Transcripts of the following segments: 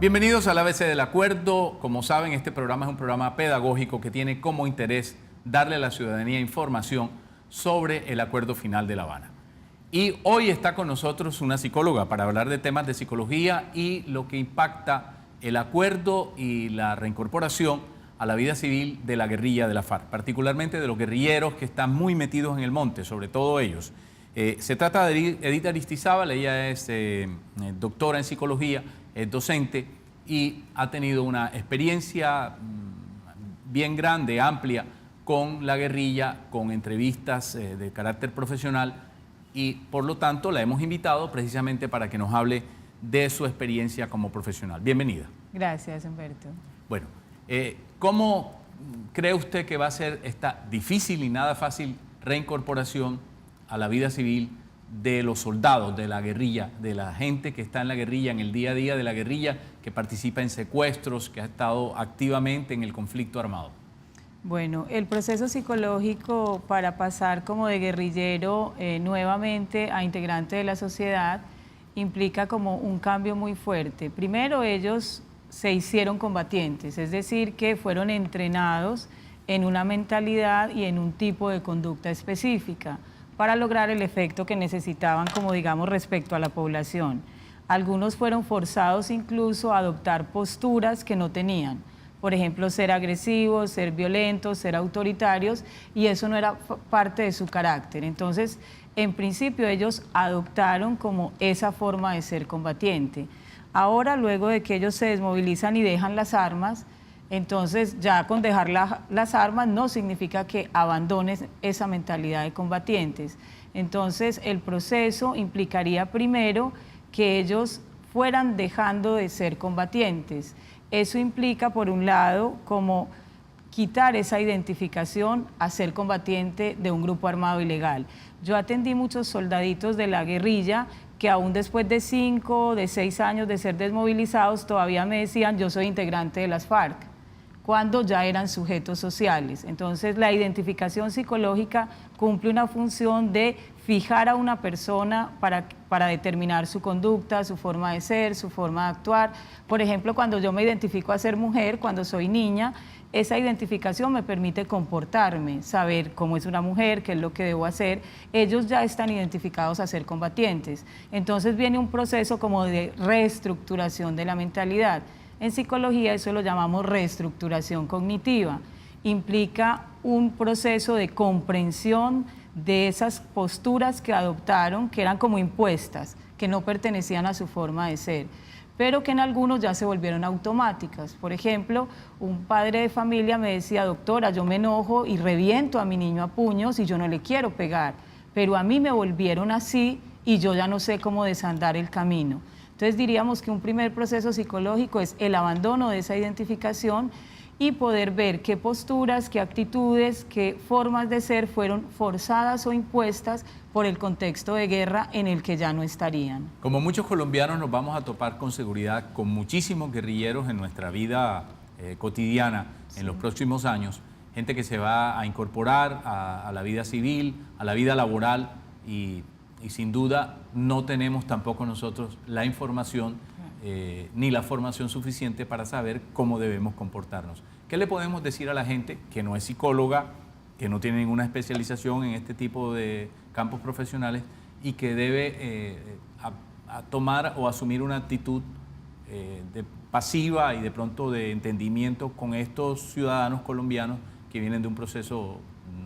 Bienvenidos al ABC del Acuerdo. Como saben, este programa es un programa pedagógico que tiene como interés darle a la ciudadanía información sobre el Acuerdo Final de La Habana. Y hoy está con nosotros una psicóloga para hablar de temas de psicología y lo que impacta el acuerdo y la reincorporación a la vida civil de la guerrilla de la FARC, particularmente de los guerrilleros que están muy metidos en el monte, sobre todo ellos. Se trata de Edith Aristizábal. Ella es doctora en psicología, es docente y ha tenido una experiencia bien grande, amplia, con la guerrilla, con entrevistas de carácter profesional, y por lo tanto la hemos invitado precisamente para que nos hable de su experiencia como profesional. Bienvenida. Gracias, Humberto. Bueno, ¿cómo cree usted que va a ser esta difícil y nada fácil reincorporación a la vida civil de los soldados de la guerrilla, de la gente que está en la guerrilla, en el día a día de la guerrilla, que participa en secuestros, que ha estado activamente en el conflicto armado? Bueno, el proceso psicológico para pasar como de guerrillero nuevamente a integrante de la sociedad implica como un cambio muy fuerte. Primero, ellos se hicieron combatientes, es decir, que fueron entrenados en una mentalidad y en un tipo de conducta específica para lograr el efecto que necesitaban, como digamos, respecto a la población. Algunos fueron forzados incluso a adoptar posturas que no tenían. Por ejemplo, ser agresivos, ser violentos, ser autoritarios, y eso no era parte de su carácter. Entonces, en principio, ellos adoptaron como esa forma de ser combatiente. Ahora, luego de que ellos se desmovilizan y dejan las armas, entonces ya con dejar las armas no significa que abandones esa mentalidad de combatientes. Entonces el proceso implicaría primero que ellos fueran dejando de ser combatientes. Eso implica, por un lado, como quitar esa identificación a ser combatiente de un grupo armado ilegal. Yo atendí muchos soldaditos de la guerrilla que aún después de 5, de 6 años de ser desmovilizados todavía me decían: yo soy integrante de las FARC, cuando ya eran sujetos sociales. Entonces la identificación psicológica cumple una función de fijar a una persona para determinar su conducta, su forma de ser, su forma de actuar. Por ejemplo, cuando yo me identifico a ser mujer, cuando soy niña, esa identificación me permite comportarme, saber cómo es una mujer, qué es lo que debo hacer. Ellos ya están identificados a ser combatientes. Entonces viene un proceso como de reestructuración de la mentalidad. En psicología eso lo llamamos reestructuración cognitiva. Implica un proceso de comprensión de esas posturas que adoptaron, que eran como impuestas, que no pertenecían a su forma de ser, pero que en algunos ya se volvieron automáticas. Por ejemplo, un padre de familia me decía: doctora, yo me enojo y reviento a mi niño a puños y yo no le quiero pegar, pero a mí me volvieron así y yo ya no sé cómo desandar el camino. Entonces diríamos que un primer proceso psicológico es el abandono de esa identificación y poder ver qué posturas, qué actitudes, qué formas de ser fueron forzadas o impuestas por el contexto de guerra en el que ya no estarían. Como muchos colombianos, nos vamos a topar con seguridad con muchísimos guerrilleros en nuestra vida cotidiana en los próximos años, gente que se va a incorporar a la vida civil, a la vida laboral, y sin duda no tenemos tampoco nosotros la información ni la formación suficiente para saber cómo debemos comportarnos. ¿Qué le podemos decir a la gente que no es psicóloga, que no tiene ninguna especialización en este tipo de campos profesionales y que debe a tomar o asumir una actitud pasiva y de pronto de entendimiento con estos ciudadanos colombianos que vienen de un proceso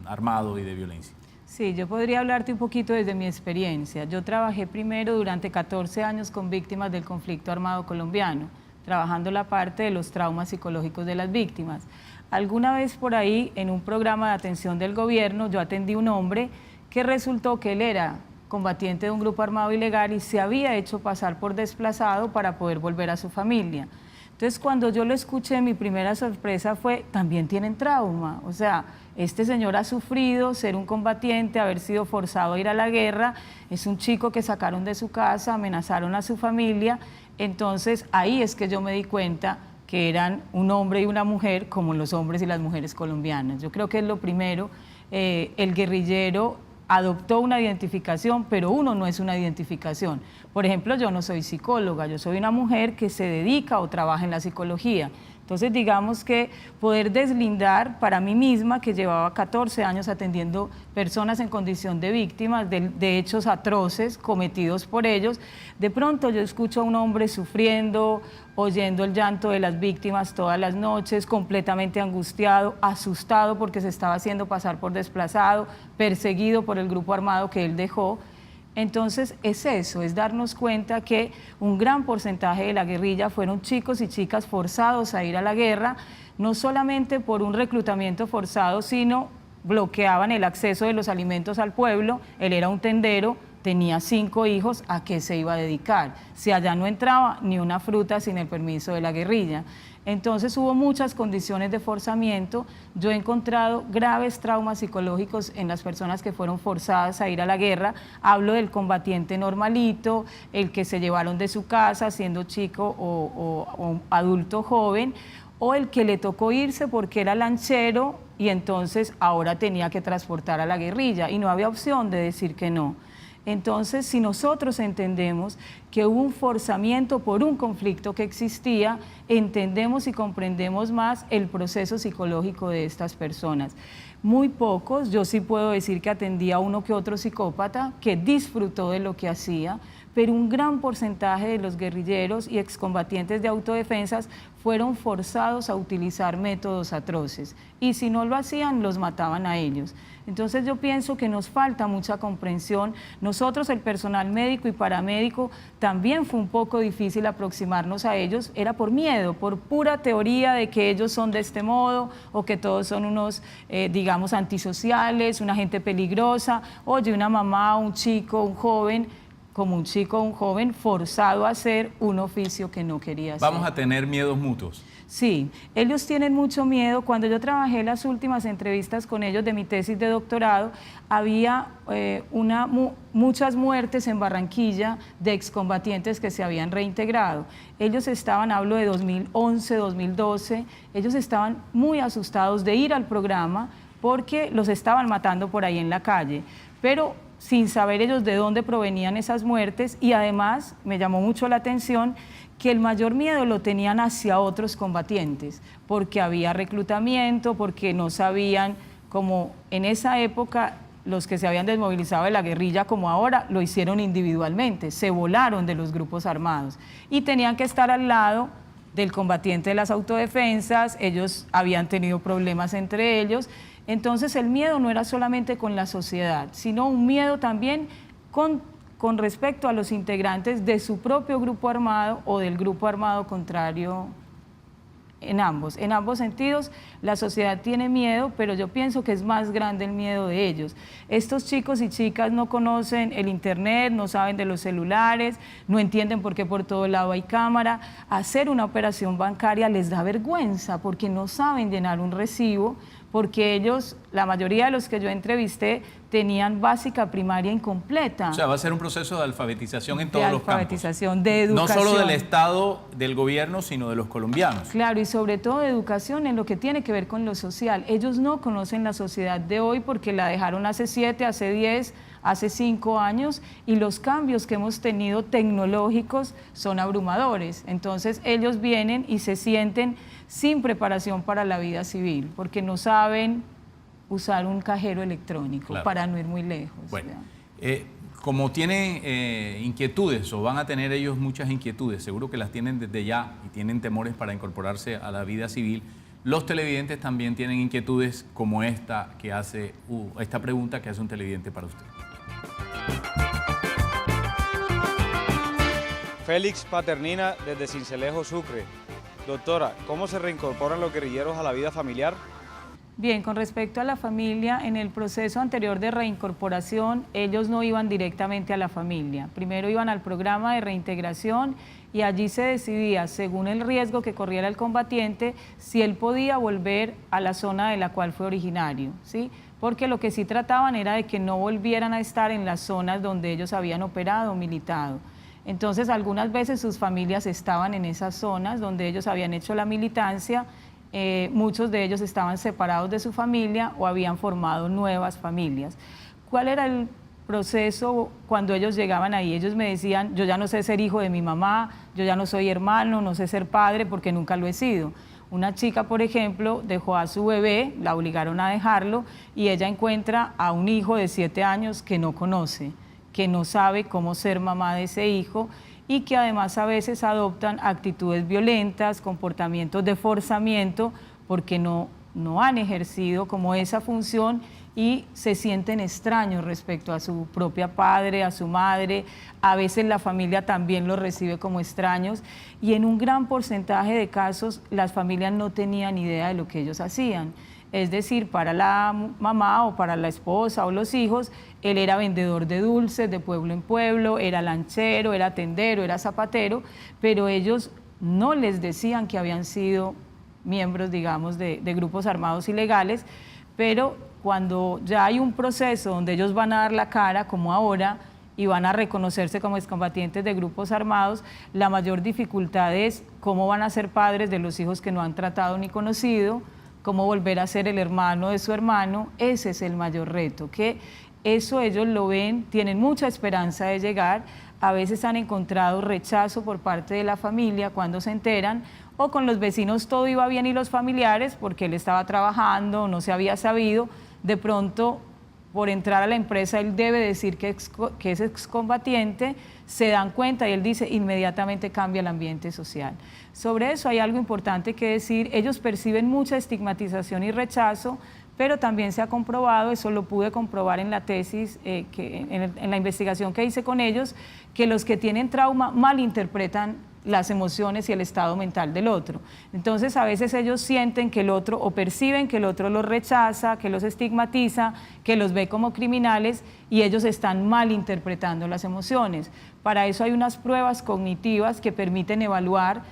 armado y de violencia? Sí, yo podría hablarte un poquito desde mi experiencia. Yo trabajé primero durante 14 años con víctimas del conflicto armado colombiano, trabajando la parte de los traumas psicológicos de las víctimas. Alguna vez por ahí, en un programa de atención del gobierno, yo atendí a un hombre que resultó que él era combatiente de un grupo armado ilegal y se había hecho pasar por desplazado para poder volver a su familia. Entonces, cuando yo lo escuché, mi primera sorpresa fue: también tienen trauma. O sea, este señor ha sufrido ser un combatiente, haber sido forzado a ir a la guerra, es un chico que sacaron de su casa, amenazaron a su familia. Entonces, ahí es que yo me di cuenta que eran un hombre y una mujer como los hombres y las mujeres colombianas. Yo creo que es lo primero. El guerrillero adoptó una identificación, pero uno no es una identificación. Por ejemplo, yo no soy psicóloga, yo soy una mujer que se dedica o trabaja en la psicología. Entonces, digamos que poder deslindar para mí misma, que llevaba 14 años atendiendo personas en condición de víctimas de hechos atroces cometidos por ellos, de pronto yo escucho a un hombre sufriendo, oyendo el llanto de las víctimas todas las noches, completamente angustiado, asustado porque se estaba haciendo pasar por desplazado, perseguido por el grupo armado que él dejó. Entonces es eso, es darnos cuenta que un gran porcentaje de la guerrilla fueron chicos y chicas forzados a ir a la guerra, no solamente por un reclutamiento forzado, sino bloqueaban el acceso de los alimentos al pueblo. Él era un tendero, tenía 5 hijos, ¿a qué se iba a dedicar? Si allá no entraba ni una fruta sin el permiso de la guerrilla. Entonces hubo muchas condiciones de forzamiento. Yo he encontrado graves traumas psicológicos en las personas que fueron forzadas a ir a la guerra. Hablo del combatiente normalito, el que se llevaron de su casa siendo chico o adulto joven, o el que le tocó irse porque era lanchero y entonces ahora tenía que transportar a la guerrilla y no había opción de decir que no. Entonces, si nosotros entendemos que hubo un forzamiento por un conflicto que existía, entendemos y comprendemos más el proceso psicológico de estas personas. Muy pocos, yo sí puedo decir que atendí a uno que otro psicópata que disfrutó de lo que hacía, pero un gran porcentaje de los guerrilleros y excombatientes de autodefensas fueron forzados a utilizar métodos atroces y si no lo hacían, los mataban a ellos. Entonces yo pienso que nos falta mucha comprensión. Nosotros, el personal médico y paramédico, también fue un poco difícil aproximarnos a ellos, era por miedo, por pura teoría de que ellos son de este modo o que todos son unos, digamos, antisociales, una gente peligrosa. Oye, una mamá, un chico, un joven, como un chico o un joven forzado a hacer un oficio que no quería hacer. Vamos a tener miedos mutuos. Sí, ellos tienen mucho miedo. Cuando yo trabajé las últimas entrevistas con ellos de mi tesis de doctorado, había muchas muertes en Barranquilla de excombatientes que se habían reintegrado. Ellos estaban, hablo de 2011, 2012, ellos estaban muy asustados de ir al programa porque los estaban matando por ahí en la calle, pero sin saber ellos de dónde provenían esas muertes, y además me llamó mucho la atención que el mayor miedo lo tenían hacia otros combatientes, porque había reclutamiento, porque no sabían, como en esa época los que se habían desmovilizado de la guerrilla como ahora, lo hicieron individualmente, se volaron de los grupos armados y tenían que estar al lado del combatiente de las autodefensas. Ellos habían tenido problemas entre ellos. Entonces el miedo no era solamente con la sociedad, sino un miedo también con respecto a los integrantes de su propio grupo armado o del grupo armado contrario. En ambos sentidos la sociedad tiene miedo, pero yo pienso que es más grande el miedo de ellos. Estos chicos y chicas no conocen el internet, no saben de los celulares, no entienden por qué por todo lado hay cámara. Hacer una operación bancaria les da vergüenza porque no saben llenar un recibo, porque ellos, la mayoría de los que yo entrevisté, tenían básica primaria incompleta. O sea, va a ser un proceso de alfabetización en todos los campos. De alfabetización, de educación. No solo del Estado, del gobierno, sino de los colombianos. Claro, y sobre todo de educación en lo que tiene que ver con lo social. Ellos no conocen la sociedad de hoy porque la dejaron hace 7, hace 10, hace 5 años, y los cambios que hemos tenido tecnológicos son abrumadores. Entonces ellos vienen y se sienten sin preparación para la vida civil, porque no saben usar un cajero electrónico, claro, para no ir muy lejos. Bueno, como tienen inquietudes, o van a tener ellos muchas inquietudes, seguro que las tienen desde ya y tienen temores para incorporarse a la vida civil, los televidentes también tienen inquietudes como esta que hace, esta pregunta que hace un televidente para usted. Félix Paternina, desde Sincelejo, Sucre. Doctora, ¿cómo se reincorporan los guerrilleros a la vida familiar? Bien, con respecto a la familia, en el proceso anterior de reincorporación, ellos no iban directamente a la familia. Primero iban al programa de reintegración y allí se decidía, según el riesgo que corriera el combatiente, si él podía volver a la zona de la cual fue originario, ¿sí? Porque lo que sí trataban era de que no volvieran a estar en las zonas donde ellos habían operado o militado. Entonces, algunas veces sus familias estaban en esas zonas donde ellos habían hecho la militancia. Muchos de ellos estaban separados de su familia o habían formado nuevas familias. ¿Cuál era el proceso cuando ellos llegaban ahí? Ellos me decían, yo ya no sé ser hijo de mi mamá, yo ya no soy hermano, no sé ser padre porque nunca lo he sido. Una chica, por ejemplo, dejó a su bebé, la obligaron a dejarlo y ella encuentra a un hijo de 7 años que no conoce, que no sabe cómo ser mamá de ese hijo y que además a veces adoptan actitudes violentas, comportamientos de forzamiento porque no han ejercido como esa función y se sienten extraños respecto a su propia padre, a su madre. A veces la familia también los recibe como extraños y en un gran porcentaje de casos las familias no tenían idea de lo que ellos hacían. Es decir, para la mamá o para la esposa o los hijos, él era vendedor de dulces de pueblo en pueblo, era lanchero, era tendero, era zapatero, pero ellos no les decían que habían sido miembros, digamos, de grupos armados ilegales, pero cuando ya hay un proceso donde ellos van a dar la cara, como ahora, y van a reconocerse como excombatientes de grupos armados, la mayor dificultad es cómo van a ser padres de los hijos que no han tratado ni conocido, cómo volver a ser el hermano de su hermano. Ese es el mayor reto, que eso ellos lo ven, tienen mucha esperanza de llegar, a veces han encontrado rechazo por parte de la familia cuando se enteran, o con los vecinos todo iba bien y los familiares, porque él estaba trabajando, no se había sabido, de pronto por entrar a la empresa él debe decir que es excombatiente, se dan cuenta y él dice, inmediatamente cambia el ambiente social. Sobre eso hay algo importante que decir, ellos perciben mucha estigmatización y rechazo, pero también se ha comprobado, eso lo pude comprobar en la tesis, en la investigación que hice con ellos, que los que tienen trauma malinterpretan las emociones y el estado mental del otro. Entonces a veces ellos sienten que el otro, o perciben que el otro los rechaza, que los estigmatiza, que los ve como criminales y ellos están malinterpretando las emociones. Para eso hay unas pruebas cognitivas que permiten evaluar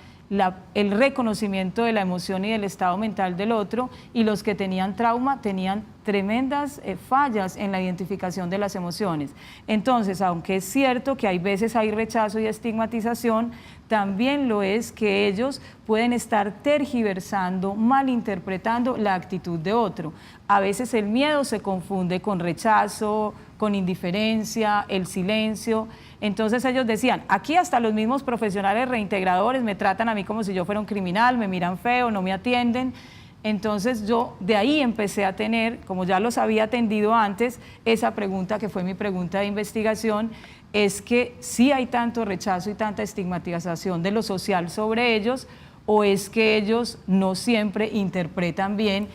el reconocimiento de la emoción y del estado mental del otro, y los que tenían trauma tenían tremendas fallas en la identificación de las emociones. Entonces, aunque es cierto que hay veces hay rechazo y estigmatización, también lo es que ellos pueden estar tergiversando, malinterpretando la actitud de otro. A veces el miedo se confunde con rechazo, con indiferencia, el silencio. Entonces ellos decían, aquí hasta los mismos profesionales reintegradores me tratan a mí como si yo fuera un criminal, me miran feo, no me atienden. Entonces yo de ahí empecé a tener, como ya los había atendido antes, esa pregunta que fue mi pregunta de investigación, es que sí hay tanto rechazo y tanta estigmatización de lo social sobre ellos, o es que ellos no siempre interpretan bien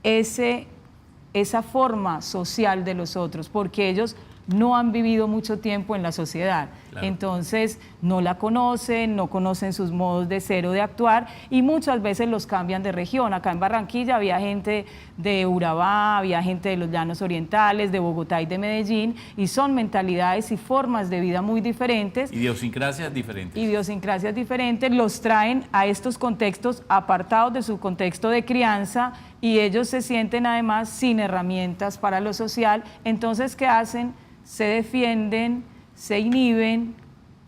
esa forma social de los otros, porque ellos no han vivido mucho tiempo en la sociedad. Claro. Entonces no la conocen, no conocen sus modos de ser o de actuar y muchas veces los cambian de región. Acá en Barranquilla había gente de Urabá, había gente de los Llanos Orientales, de Bogotá y de Medellín, y son mentalidades y formas de vida muy diferentes. Idiosincrasias diferentes. Idiosincrasias diferentes, los traen a estos contextos apartados de su contexto de crianza y ellos se sienten además sin herramientas para lo social. Entonces, ¿qué hacen? Se defienden, se inhiben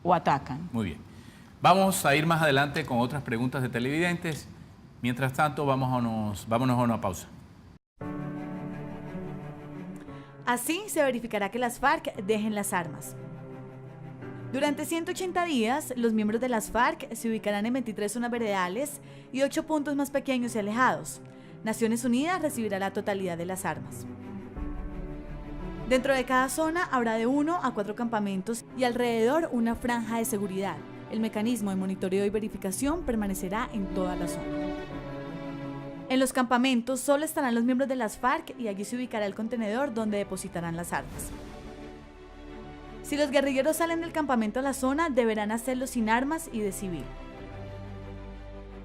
o atacan. Muy bien. Vamos a ir más adelante con otras preguntas de televidentes. Mientras tanto, vámonos a una pausa. Así se verificará que las FARC dejen las armas. Durante 180 días, los miembros de las FARC se ubicarán en 23 zonas veredales y 8 puntos más pequeños y alejados. Naciones Unidas recibirá la totalidad de las armas. Dentro de cada zona habrá de 1 a 4 campamentos y alrededor una franja de seguridad. El mecanismo de monitoreo y verificación permanecerá en toda la zona. En los campamentos solo estarán los miembros de las FARC y allí se ubicará el contenedor donde depositarán las armas. Si los guerrilleros salen del campamento a la zona, deberán hacerlo sin armas y de civil.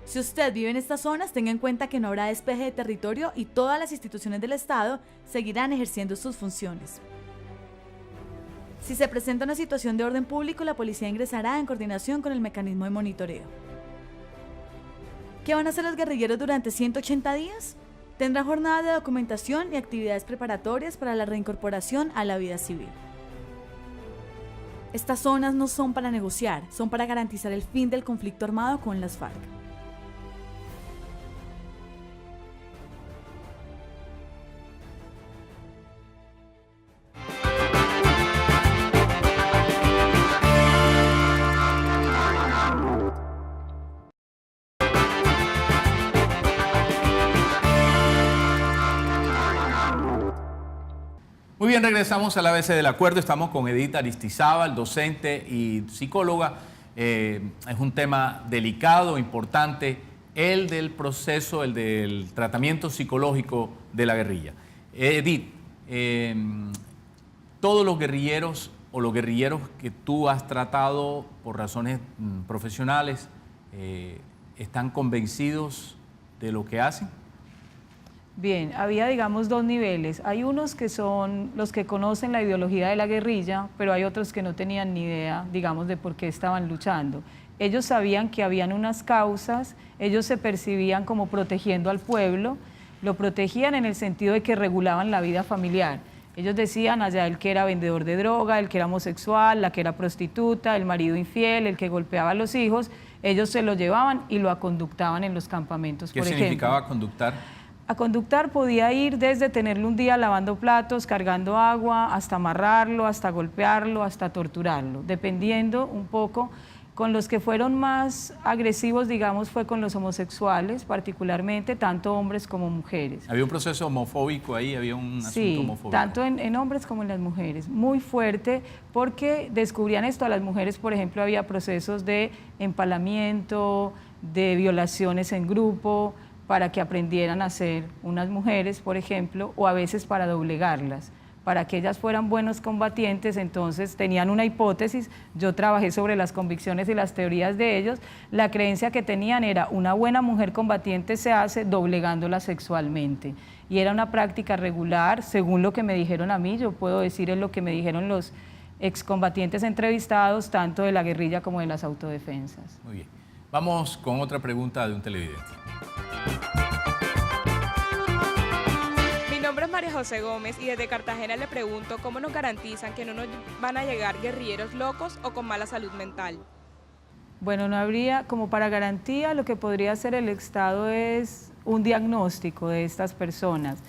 Si usted vive en estas zonas, tenga en cuenta que no habrá despeje de territorio y todas las instituciones del Estado seguirán ejerciendo sus funciones. Si se presenta una situación de orden público, la policía ingresará en coordinación con el mecanismo de monitoreo. ¿Qué van a hacer los guerrilleros durante 180 días? Tendrán jornadas de documentación y actividades preparatorias para la reincorporación a la vida civil. Estas zonas no son para negociar, son para garantizar el fin del conflicto armado con las FARC. bien, regresamos al ABC del Acuerdo. Estamos con Edith Aristizábal, docente y psicóloga. Es un tema delicado, importante, el del proceso, el del tratamiento psicológico de la guerrilla. Edith, todos los guerrilleros o los guerrilleros que tú has tratado por razones profesionales, ¿están convencidos de lo que hacen? Bien, había, digamos, dos niveles. Hay unos que son los que conocen la ideología de la guerrilla, pero hay otros que no tenían ni idea, digamos, de por qué estaban luchando. Ellos sabían que habían unas causas, ellos se percibían como protegiendo al pueblo, lo protegían en el sentido de que regulaban la vida familiar. Ellos decían, allá el que era vendedor de droga, el que era homosexual, la que era prostituta, el marido infiel, el que golpeaba a los hijos, ellos se lo llevaban y lo aconductaban en los campamentos, por ejemplo. ¿Qué significaba conductar? A conductar podía ir desde tenerlo un día lavando platos, cargando agua, hasta amarrarlo, hasta golpearlo, hasta torturarlo, dependiendo un poco. Con los que fueron más agresivos, digamos, fue con los homosexuales, particularmente, tanto hombres como mujeres. ¿Había un proceso homofóbico ahí? ¿Había un asunto homofóbico? Sí, tanto en hombres como en las mujeres. Muy fuerte, porque descubrían esto a las mujeres, por ejemplo, había procesos de empalamiento, de violaciones en grupo, para que aprendieran a ser unas mujeres, por ejemplo, o a veces para doblegarlas, para que ellas fueran buenos combatientes. Entonces tenían una hipótesis, yo trabajé sobre las convicciones y las teorías de ellos, la creencia que tenían era una buena mujer combatiente se hace doblegándola sexualmente, y era una práctica regular, según lo que me dijeron a mí, yo puedo decir es lo que me dijeron los excombatientes entrevistados, tanto de la guerrilla como de las autodefensas. Muy bien, vamos con otra pregunta de un televidente. Mi nombre es María José Gómez y desde Cartagena le pregunto cómo nos garantizan que no nos van a llegar guerrilleros locos o con mala salud mental. Bueno, no habría, como para garantía, lo que podría hacer el Estado es un diagnóstico de estas personas.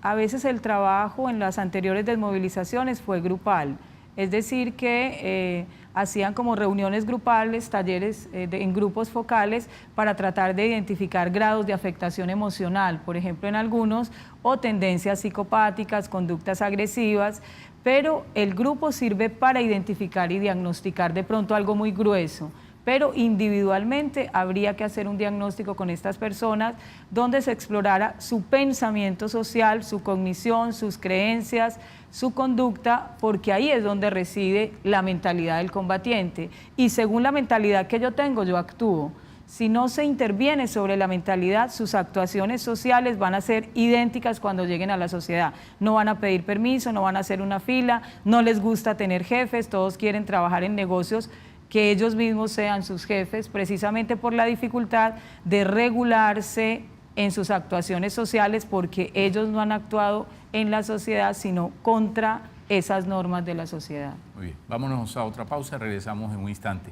A veces el trabajo en las anteriores desmovilizaciones fue grupal, es decir que hacían como reuniones grupales, talleres en grupos focales para tratar de identificar grados de afectación emocional, por ejemplo en algunos, o tendencias psicopáticas, conductas agresivas, pero el grupo sirve para identificar y diagnosticar de pronto algo muy grueso. Pero individualmente habría que hacer un diagnóstico con estas personas donde se explorara su pensamiento social, su cognición, sus creencias, su conducta, porque ahí es donde reside la mentalidad del combatiente. Y según la mentalidad que yo tengo, yo actúo. Si no se interviene sobre la mentalidad, sus actuaciones sociales van a ser idénticas cuando lleguen a la sociedad. No van a pedir permiso, no van a hacer una fila, no les gusta tener jefes, todos quieren trabajar en negocios que ellos mismos sean sus jefes, precisamente por la dificultad de regularse en sus actuaciones sociales, porque ellos no han actuado en la sociedad, sino contra esas normas de la sociedad. Muy bien, vámonos a otra pausa, regresamos en un instante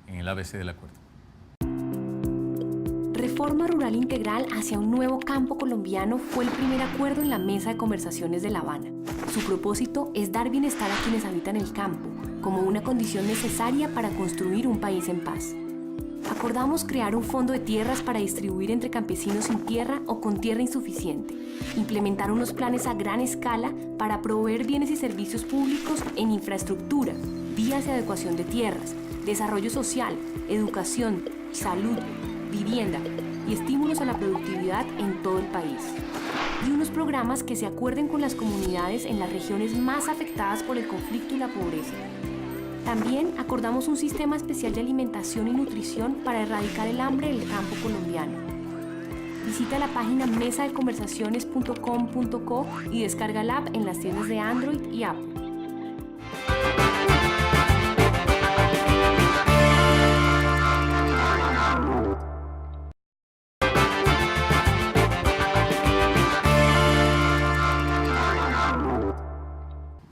en el ABC del Acuerdo. Reforma Rural Integral hacia un nuevo campo colombiano fue el primer acuerdo en la mesa de conversaciones de La Habana. Su propósito es dar bienestar a quienes habitan el campo, como una condición necesaria para construir un país en paz. Acordamos crear un fondo de tierras para distribuir entre campesinos sin tierra o con tierra insuficiente, implementar unos planes a gran escala para proveer bienes y servicios públicos en infraestructura, vías de adecuación de tierras, desarrollo social, educación, salud, vivienda y estímulos a la productividad en todo el país. Y unos programas que se acuerden con las comunidades en las regiones más afectadas por el conflicto y la pobreza. También acordamos un sistema especial de alimentación y nutrición para erradicar el hambre en el campo colombiano. Visita la página mesadeconversaciones.com.co y descarga la app en las tiendas de Android y Apple.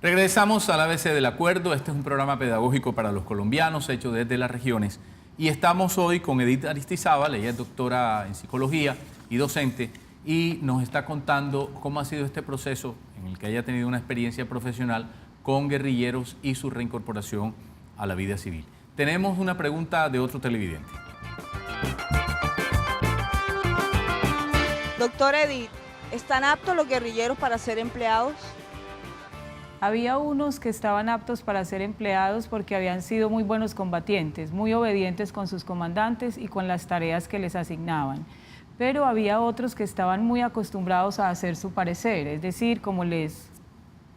Regresamos al ABC del Acuerdo. Este es un programa pedagógico para los colombianos hecho desde las regiones y estamos hoy con Edith Aristizábal. Ella es doctora en psicología y docente y nos está contando cómo ha sido este proceso en el que haya tenido una experiencia profesional con guerrilleros y su reincorporación a la vida civil. Tenemos una pregunta de otro televidente. Doctor Edith, ¿están aptos los guerrilleros para ser empleados? Había unos que estaban aptos para ser empleados porque habían sido muy buenos combatientes, muy obedientes con sus comandantes y con las tareas que les asignaban. Pero había otros que estaban muy acostumbrados a hacer su parecer, es decir, como les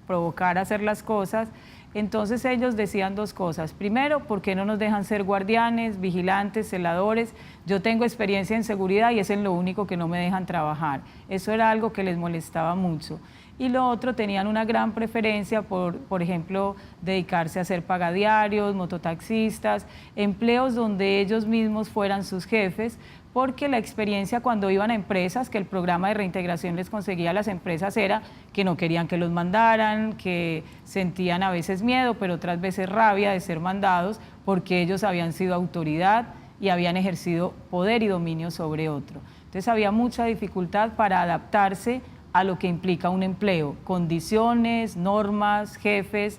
provocara hacer las cosas. Entonces ellos decían dos cosas. Primero, ¿por qué no nos dejan ser guardianes, vigilantes, celadores? Yo tengo experiencia en seguridad y es en lo único que no me dejan trabajar. Eso era algo que les molestaba mucho. Y lo otro, tenían una gran preferencia por ejemplo, dedicarse a ser pagadiarios, mototaxistas, empleos donde ellos mismos fueran sus jefes, porque la experiencia cuando iban a empresas, que el programa de reintegración les conseguía a las empresas, era que no querían que los mandaran, que sentían a veces miedo, pero otras veces rabia de ser mandados, porque ellos habían sido autoridad y habían ejercido poder y dominio sobre otro. Entonces había mucha dificultad para adaptarse a lo que implica un empleo, condiciones, normas, jefes,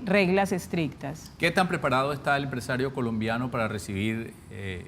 reglas estrictas. ¿Qué tan preparado está el empresario colombiano para recibir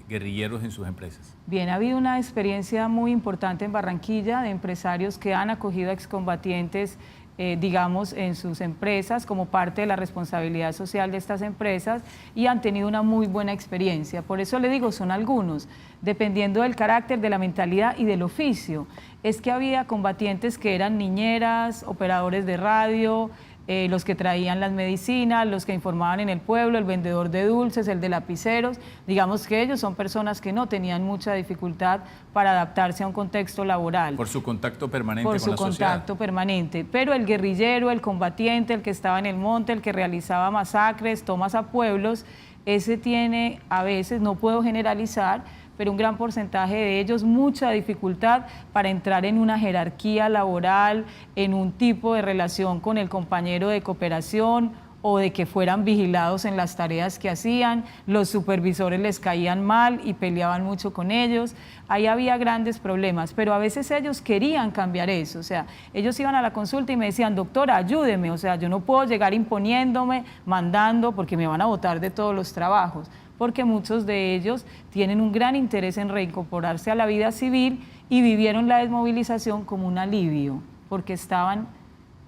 guerrilleros en sus empresas? Bien, ha habido una experiencia muy importante en Barranquilla de empresarios que han acogido a excombatientes, digamos, en sus empresas como parte de la responsabilidad social de estas empresas y han tenido una muy buena experiencia. Por eso le digo, son algunos, dependiendo del carácter, de la mentalidad y del oficio. Es que había combatientes que eran niñeras, operadores de radio, los que traían las medicinas, los que informaban en el pueblo, el vendedor de dulces, el de lapiceros. Digamos que ellos son personas que no tenían mucha dificultad para adaptarse a un contexto laboral. Por su contacto permanente con la sociedad. Por su contacto permanente. Pero el guerrillero, el combatiente, el que estaba en el monte, el que realizaba masacres, tomas a pueblos, ese tiene a veces, no puedo generalizar, pero un gran porcentaje de ellos mucha dificultad para entrar en una jerarquía laboral, en un tipo de relación con el compañero de cooperación o de que fueran vigilados en las tareas que hacían, los supervisores les caían mal y peleaban mucho con ellos, ahí había grandes problemas, pero a veces ellos querían cambiar eso, o sea, ellos iban a la consulta y me decían, doctora, ayúdeme, o sea, yo no puedo llegar imponiéndome, mandando, porque me van a botar de todos los trabajos, porque muchos de ellos tienen un gran interés en reincorporarse a la vida civil y vivieron la desmovilización como un alivio, porque estaban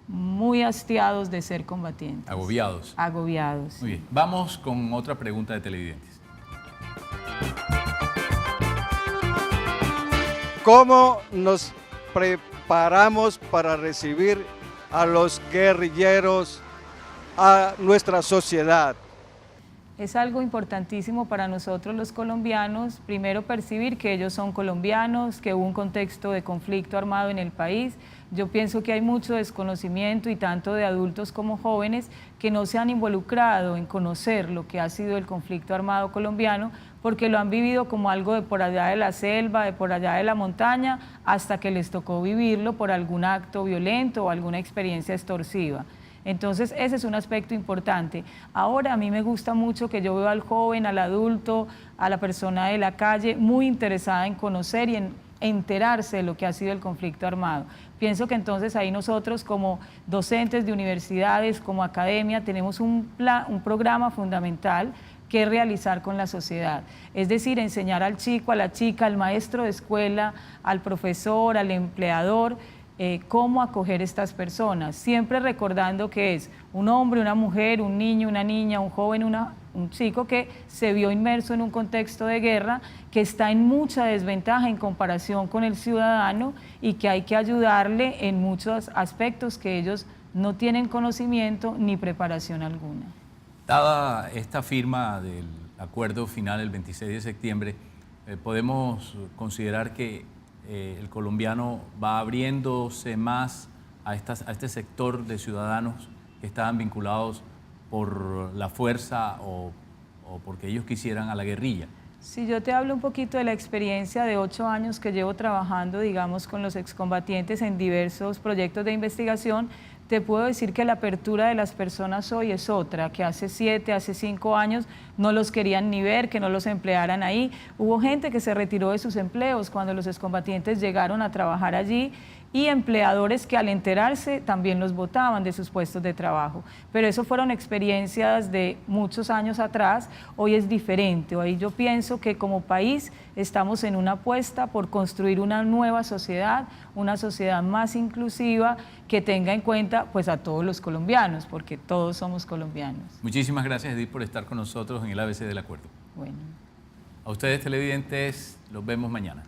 muy hastiados de ser combatientes. Agobiados. Agobiados. Muy bien. Vamos con otra pregunta de televidentes. ¿Cómo nos preparamos para recibir a los guerrilleros a nuestra sociedad? Es algo importantísimo para nosotros los colombianos, primero percibir que ellos son colombianos, que hubo un contexto de conflicto armado en el país. Yo pienso que hay mucho desconocimiento y tanto de adultos como jóvenes que no se han involucrado en conocer lo que ha sido el conflicto armado colombiano porque lo han vivido como algo de por allá de la selva, de por allá de la montaña, hasta que les tocó vivirlo por algún acto violento o alguna experiencia extorsiva. Entonces, ese es un aspecto importante. Ahora, a mí me gusta mucho que yo veo al joven, al adulto, a la persona de la calle, muy interesada en conocer y en enterarse de lo que ha sido el conflicto armado. Pienso que entonces ahí nosotros como docentes de universidades, como academia, tenemos un programa fundamental que realizar con la sociedad. Es decir, enseñar al chico, a la chica, al maestro de escuela, al profesor, al empleador, cómo acoger estas personas, siempre recordando que es un hombre, una mujer, un niño, una niña, un joven, un chico que se vio inmerso en un contexto de guerra, que está en mucha desventaja en comparación con el ciudadano y que hay que ayudarle en muchos aspectos que ellos no tienen conocimiento ni preparación alguna. Dada esta firma del acuerdo final el 26 de septiembre, podemos considerar que el colombiano va abriéndose más a este sector de ciudadanos que estaban vinculados por la fuerza o porque ellos quisieran a la guerrilla. Si yo te hablo un poquito de la experiencia de 8 años que llevo trabajando, digamos, con los excombatientes en diversos proyectos de investigación, te puedo decir que la apertura de las personas hoy es otra, que hace 7, hace 5 años no los querían ni ver, que no los emplearan ahí. Hubo gente que se retiró de sus empleos cuando los excombatientes llegaron a trabajar allí y empleadores que al enterarse también los botaban de sus puestos de trabajo. Pero eso fueron experiencias de muchos años atrás, hoy es diferente. Hoy yo pienso que como país estamos en una apuesta por construir una nueva sociedad, una sociedad más inclusiva que tenga en cuenta pues a todos los colombianos, porque todos somos colombianos. Muchísimas gracias, Edith, por estar con nosotros en el ABC del Acuerdo. Bueno. A ustedes, televidentes, los vemos mañana.